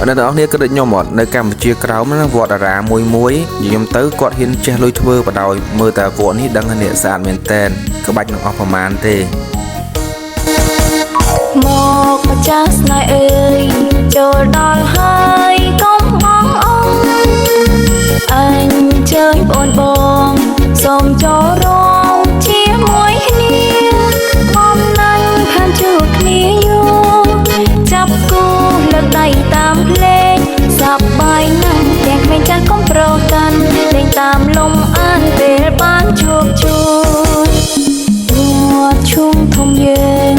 នៅដល់នេះក៏ដូចខ្ញុំអត់នៅកម្ពុជាក្រោមហ្នឹងវត្តអារាមមួយខ្ញុំទៅគាត់ហ៊ានចេះលុយធ្វើបដោយមើលតែវត្តនេះដឹងថាអ្នកស្អាតមែនតែនក្បាច់នឹងអស់ប្រមាណទេមកម្ចាស់ស្នេហ៍អើយចូលដល់ហើយកុំបងអញជើញបងបងសូមចូលរួមជាមួយគ្នាបំណាញ់ខានជួបគ្នាយូរចាប់គូលើកដៃតាមភ្លេងសប្បាយណាស់ទាំងក្មេងចាស់កុំប្រកាន់លេងតាមលំអានពេលបានជួបជុំវត្តឈុំធំយើង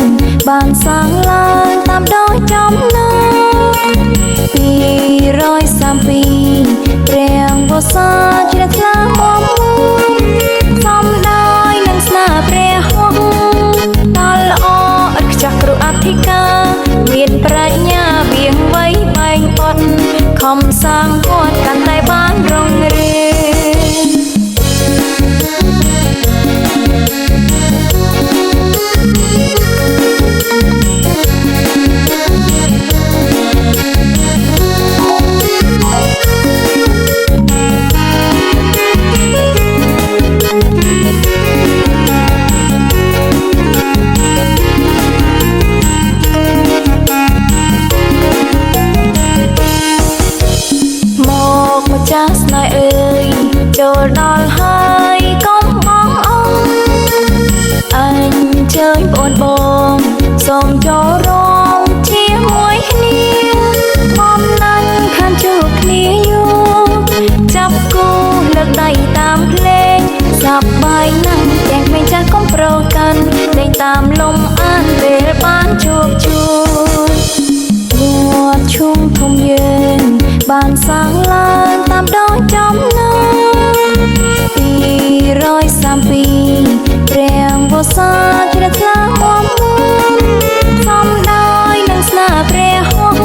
បានសាងឡើងតាមដោយចំណង232ព្រះវស្សាជ្រះថ្លាមកសំដោយនឹងស្នាព្រះហង្សដល់ល្អឥតខ្ចោះគ្រូអធិការមានប្រាជ្ញាវៀងវៃបែងបត់ខំសាងវត្តកាន់តែបានរុងរឿងចាស់ស្នេហ៍អើយចូលដល់ហើយកុំបងអញជើញបងបងសូមចូលរួមជាមួយគ្នាបំណាញ់ខានជួបគ្នាយូរចាប់គូលើកដៃតាមភ្លេងសប្បាយណាស់ទាំងក្មេងចាស់កុំប្រកាន់លេងតាមលំអានពេលបានជួបជុំវត្តឈុំធំយើងបានសាងឡើងតាមដោយចំណង232ព្រះវស្សាជ្រះថ្លាមកសំដោយនឹងស្នាព្រះហង្ស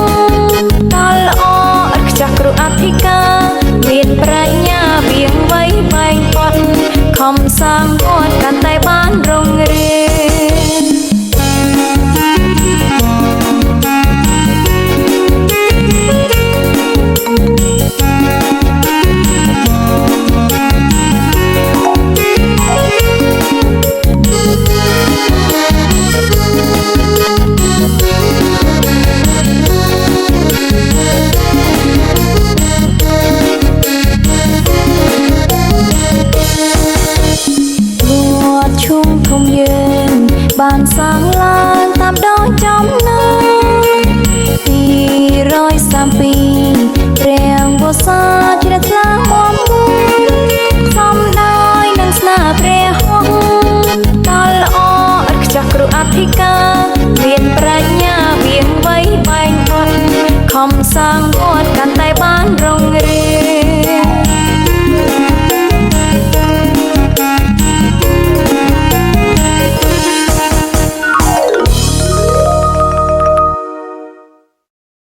ដល់ល្អឥតខ្ចោះគ្រូអធិការមានប្រាជ្ញាវៀងវៃបែងបត់ខំសាងវត្តកាន់តែបានរុងរឿងឈុំធំយើងបានសាងឡើងតាមដោយចំណង232ព្រះវស្សាជ្រះថ្លាមកសំដោយនឹងស្នាព្រះហង្សដល់ល្អឥតខ្ចោះគ្រូអធិការមានប្រាជ្ញាវៀងវៃបែងបត់ខំសាងវត្តកាន់តែបានរុងរឿង